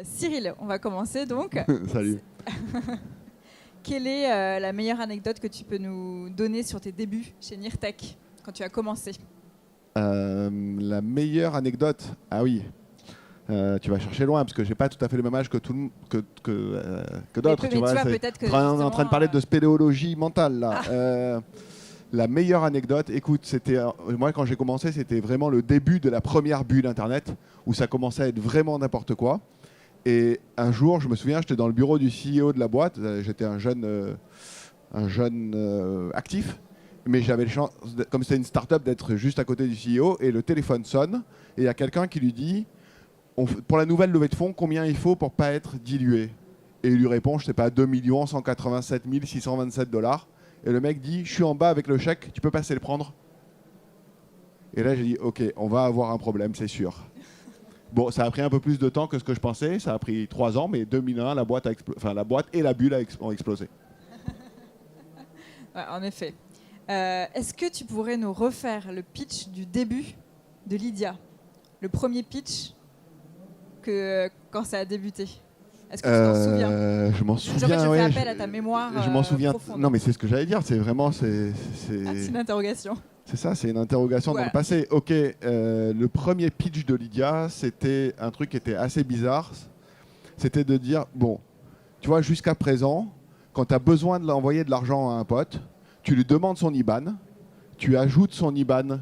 Cyril, on va commencer donc. Salut. Quelle est la meilleure anecdote que tu peux nous donner sur tes débuts chez Nirtech, quand tu as commencé? La meilleure anecdote. Ah oui. Tu vas chercher loin parce que j'ai pas tout à fait le même âge que d'autres. Tu vois, peut-être que on est en train de parler de spéléologie mentale là. La meilleure anecdote, écoute, c'était moi quand j'ai commencé, c'était vraiment le début de la première bulle Internet où ça commençait à être vraiment n'importe quoi. Et un jour, je me souviens, j'étais dans le bureau du CEO de la boîte. J'étais un jeune actif, mais j'avais le chance, comme c'était une start-up, d'être juste à côté du CEO. Et le téléphone sonne et il y a quelqu'un qui lui dit pour la nouvelle levée de fonds, combien il faut pour pas être dilué? Et il lui répond, je sais pas, 2 187 627 $. Et le mec dit, je suis en bas avec le chèque, tu peux passer le prendre? Et là, j'ai dit, ok, on va avoir un problème, c'est sûr. Bon, ça a pris un peu plus de temps que ce que je pensais. Ça a pris 3 ans, mais 2001, la boîte et la bulle ont explosé. Ouais, en effet. Est-ce que tu pourrais nous refaire le pitch du début de Lydia? Le premier pitch quand ça a débuté. Est-ce que tu t'en souviens? Je m'en souviens. Je fais appel à ta mémoire. Je m'en souviens. Profonde. Non, mais c'est ce que j'allais dire. C'est vraiment. C'est une interrogation. C'est ça, c'est une interrogation dans le passé. Ok, le premier pitch de Lydia, c'était un truc qui était assez bizarre. C'était de dire, bon, tu vois, jusqu'à présent, quand tu as besoin de l'envoyer de l'argent à un pote, tu lui demandes son IBAN, tu ajoutes son IBAN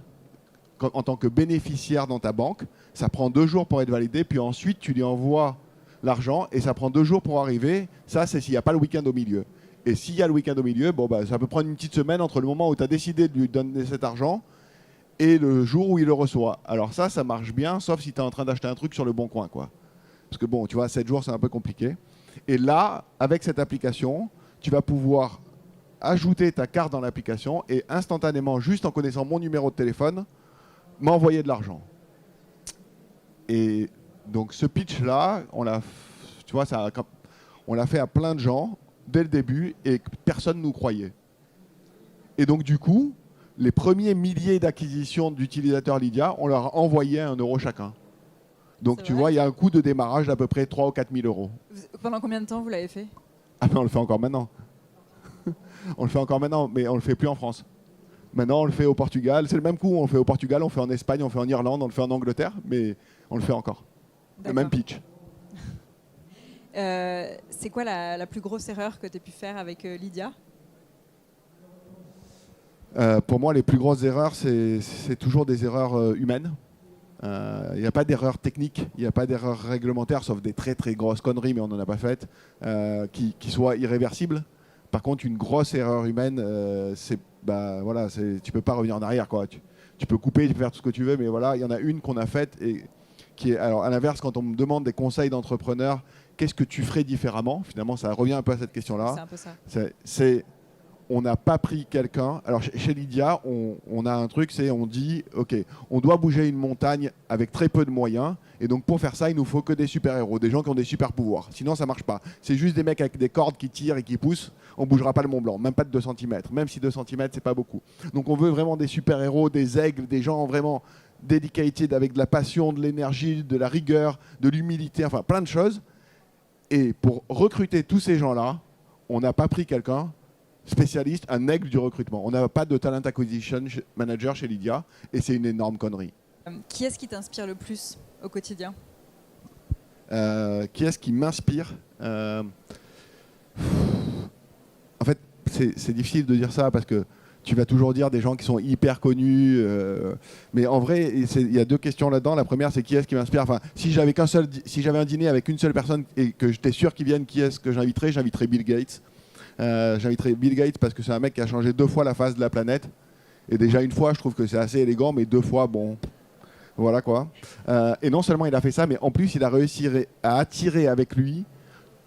en tant que bénéficiaire dans ta banque, ça prend 2 jours pour être validé, puis ensuite tu lui envoies l'argent et ça prend 2 jours pour arriver. Ça, c'est s'il n'y a pas le week-end au milieu. Et s'il y a le week-end au milieu, bon, bah, ça peut prendre une petite semaine entre le moment où tu as décidé de lui donner cet argent et le jour où il le reçoit. Alors ça marche bien, sauf si tu es en train d'acheter un truc sur le bon coin, quoi. Parce que bon, tu vois, 7 jours, c'est un peu compliqué. Et là, avec cette application, tu vas pouvoir ajouter ta carte dans l'application et instantanément, juste en connaissant mon numéro de téléphone, m'envoyer de l'argent. Et donc ce pitch-là, on l'a fait à plein de gens dès le début et personne ne nous croyait. Et donc du coup, les premiers milliers d'acquisitions d'utilisateurs Lydia, on leur a envoyé 1 € chacun. Donc tu vois, il y a un coût de démarrage d'à peu près 3 ou 4 000 €. Pendant combien de temps vous l'avez fait? Ah ben on le fait encore maintenant. On le fait encore maintenant, mais on le fait plus en France. Maintenant on le fait au Portugal, c'est le même coup, on le fait au Portugal, on le fait en Espagne, on le fait en Irlande, on le fait en Angleterre, mais on le fait encore. Le même pitch. C'est quoi la plus grosse erreur que tu as pu faire avec Lydia? Pour moi, les plus grosses erreurs, c'est toujours des erreurs humaines. Il n'y a pas d'erreur technique, il n'y a pas d'erreur réglementaire, sauf des très très grosses conneries, mais on n'en a pas faites, qui soient irréversibles. Par contre, une grosse erreur humaine, tu peux pas revenir en arrière, quoi. Tu peux couper, tu peux faire tout ce que tu veux, mais voilà, il y en a une qu'on a faite et qui est, alors à l'inverse, quand on me demande des conseils d'entrepreneur, qu'est-ce que tu ferais différemment? Finalement, ça revient un peu à cette question-là. C'est un peu ça. On n'a pas pris quelqu'un. Alors chez Lydia, on a un truc, on dit, ok, on doit bouger une montagne avec très peu de moyens, et donc pour faire ça, il nous faut que des super-héros, des gens qui ont des super-pouvoirs. Sinon, ça marche pas. C'est juste des mecs avec des cordes qui tirent et qui poussent. On bougera pas le Mont Blanc, même pas de 2 cm. Même si 2 cm, c'est pas beaucoup. Donc on veut vraiment des super-héros, des aigles, des gens vraiment dedicated avec de la passion, de l'énergie, de la rigueur, de l'humilité, enfin plein de choses. Et pour recruter tous ces gens-là, on n'a pas pris quelqu'un spécialiste, un aigle du recrutement. On n'a pas de talent acquisition manager chez Lydia et c'est une énorme connerie. Qui est-ce qui t'inspire le plus au quotidien? Qui est-ce qui m'inspire? En fait, c'est difficile de dire ça parce que tu vas toujours dire des gens qui sont hyper connus. Mais en vrai, il y a 2 questions là-dedans. La première, c'est qui est-ce qui m'inspire? Enfin, si j'avais un dîner avec une seule personne et que j'étais sûr qu'il vienne, qui est-ce que j'inviterais? J'inviterais Bill Gates. J'inviterai Bill Gates parce que c'est un mec qui a changé 2 fois la face de la planète. Et déjà une fois, je trouve que c'est assez élégant, mais 2 fois, bon, voilà quoi. Et non seulement il a fait ça, mais en plus il a réussi à attirer avec lui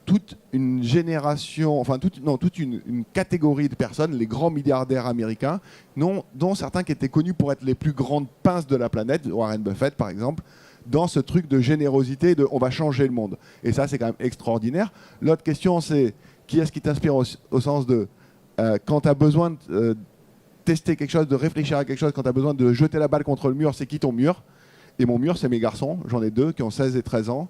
toute une génération, enfin toute une catégorie de personnes, les grands milliardaires américains, dont certains qui étaient connus pour être les plus grandes pinces de la planète, Warren Buffett par exemple, dans ce truc de générosité, de on va changer le monde. Et ça, c'est quand même extraordinaire. L'autre question, c'est qui est-ce qui t'inspire au sens de quand tu as besoin de tester quelque chose, de réfléchir à quelque chose, quand tu as besoin de jeter la balle contre le mur, c'est qui ton mur? Et mon mur, c'est mes garçons. J'en ai 2 qui ont 16 et 13 ans.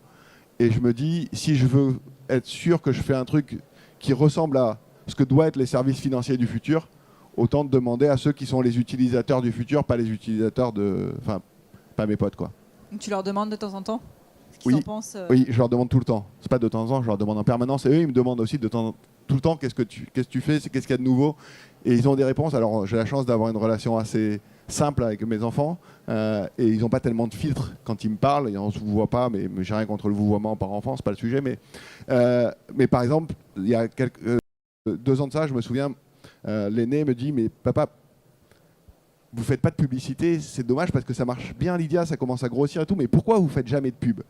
Et je me dis, si je veux être sûr que je fais un truc qui ressemble à ce que doivent être les services financiers du futur, autant de demander à ceux qui sont les utilisateurs du futur, pas les utilisateurs de... Enfin, pas mes potes, quoi. Donc tu leur demandes de temps en temps ce qu'ils en pensent Oui, je leur demande tout le temps. C'est pas de temps en temps, je leur demande en permanence. Et eux, ils me demandent aussi tout le temps qu'est-ce que tu fais, qu'est-ce qu'il y a de nouveau. Et ils ont des réponses. Alors, j'ai la chance d'avoir une relation assez simple avec mes enfants. Et ils n'ont pas tellement de filtres quand ils me parlent. Et on ne se voit pas, mais j'ai rien contre le vouvoiement par enfant, c'est pas le sujet. Mais par exemple, il y a 2 ans de ça, je me souviens, l'aîné me dit, mais papa, vous faites pas de publicité, c'est dommage parce que ça marche bien, Lydia, ça commence à grossir et tout, mais pourquoi vous faites jamais de pub?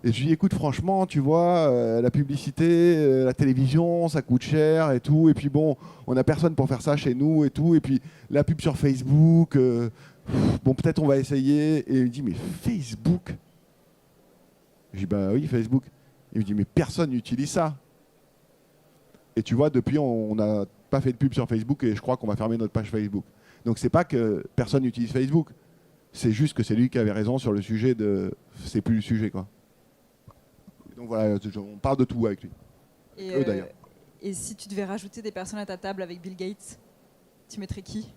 Et je lui dis, écoute, franchement, tu vois, la publicité, la télévision, ça coûte cher et tout. Et puis bon, on n'a personne pour faire ça chez nous et tout. Et puis la pub sur Facebook, bon, peut-être on va essayer. Et il me dit, mais Facebook? Je dis, bah oui, Facebook. Il me dit, mais personne n'utilise ça. Et tu vois, depuis, on n'a pas fait de pub sur Facebook et je crois qu'on va fermer notre page Facebook. Donc c'est pas que personne n'utilise Facebook. C'est juste que c'est lui qui avait raison sur le sujet de... C'est plus le sujet, quoi. Donc voilà, on parle de tout avec lui. Et, d'ailleurs. Et si tu devais rajouter des personnes à ta table avec Bill Gates, tu mettrais qui?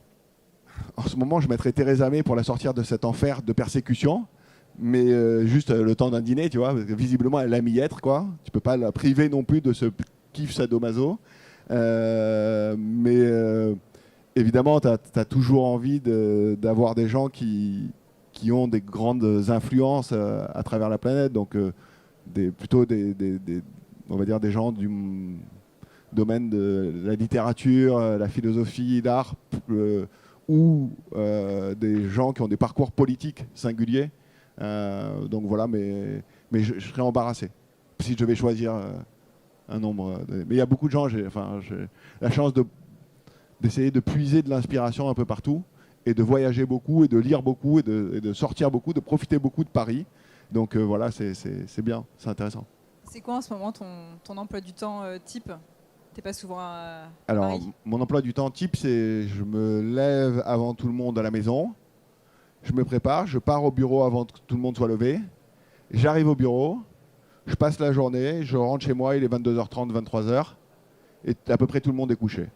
En ce moment, je mettrais Theresa May pour la sortir de cet enfer de persécution. Mais juste le temps d'un dîner, tu vois, parce que visiblement, elle aime y être, quoi. Tu peux pas la priver non plus de ce kiff sadomaso. Évidemment, tu as toujours envie d'avoir des gens qui ont des grandes influences à travers la planète. Donc, plutôt on va dire des gens du domaine de la littérature, la philosophie, l'art, ou des gens qui ont des parcours politiques singuliers. Donc voilà, mais je serais embarrassé si je devais choisir un nombre. Mais il y a beaucoup de gens, j'ai la chance d'essayer de puiser de l'inspiration un peu partout, et de voyager beaucoup, et de lire beaucoup, et de sortir beaucoup, de profiter beaucoup de Paris. Donc voilà, c'est bien, c'est intéressant. C'est quoi en ce moment ton emploi du temps type? T'es pas souvent à Alors, Paris? Mon emploi du temps type, c'est je me lève avant tout le monde à la maison, je me prépare, je pars au bureau avant que tout le monde soit levé, j'arrive au bureau, je passe la journée, je rentre chez moi, il est 22h30, 23h, et à peu près tout le monde est couché.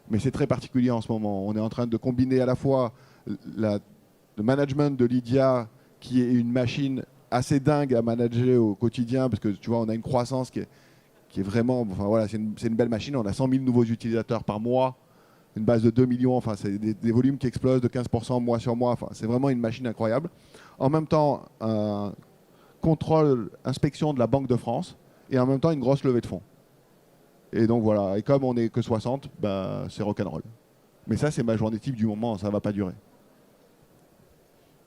Mais c'est très particulier en ce moment. On est en train de combiner à la fois le management de Lydia, qui est une machine assez dingue à manager au quotidien, parce que tu vois, on a une croissance qui est vraiment... Enfin voilà, c'est une belle machine. On a 100 000 nouveaux utilisateurs par mois, une base de 2 millions. Enfin, c'est des volumes qui explosent de 15% mois sur mois. Enfin, c'est vraiment une machine incroyable. En même temps, un contrôle, inspection de la Banque de France, et en même temps, une grosse levée de fonds. Et donc voilà, et comme on n'est que 60, bah, c'est rock'n'roll. Mais ça, c'est ma journée type du moment, ça ne va pas durer.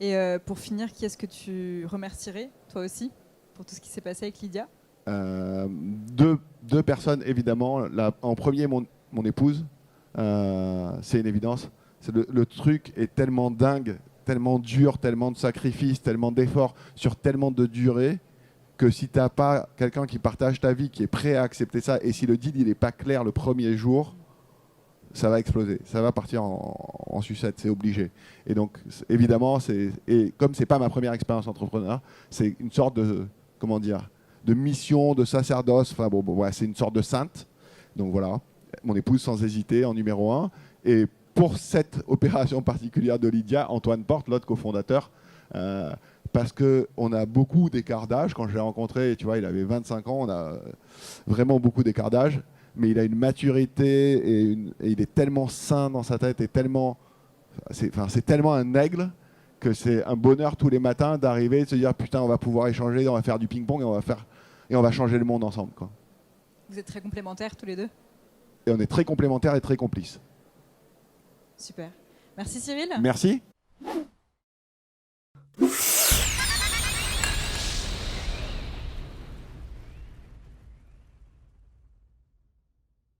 Et pour finir, qui est-ce que tu remercierais, toi aussi, pour tout ce qui s'est passé avec Lydia? Deux personnes, évidemment. En premier, mon épouse. C'est une évidence. Le truc est tellement dingue, tellement dur, tellement de sacrifices, tellement d'efforts, sur tellement de durée, que si tu n'as pas quelqu'un qui partage ta vie, qui est prêt à accepter ça, et si le deal n'est pas clair le premier jour, ça va exploser, ça va partir en sucette, c'est obligé. Et donc, évidemment, et comme c'est pas ma première expérience entrepreneur, c'est une sorte de, comment dire, de mission, de sacerdoce. Enfin bon, ouais, c'est une sorte de sainte. Donc voilà, mon épouse sans hésiter en numéro 1. Et pour cette opération particulière de Lydia, Antoine Porte, l'autre cofondateur, parce qu'on a beaucoup d'écart d'âge. Quand je l'ai rencontré, tu vois, il avait 25 ans, on a vraiment beaucoup d'écart d'âge. Mais il a une maturité et il est tellement sain dans sa tête et tellement, c'est tellement un aigle que c'est un bonheur tous les matins d'arriver et de se dire putain, on va pouvoir échanger, on va faire du ping-pong et on va changer le monde ensemble, quoi. Vous êtes très complémentaires tous les deux? Et on est très complémentaires et très complices. Super. Merci Cyril. Merci.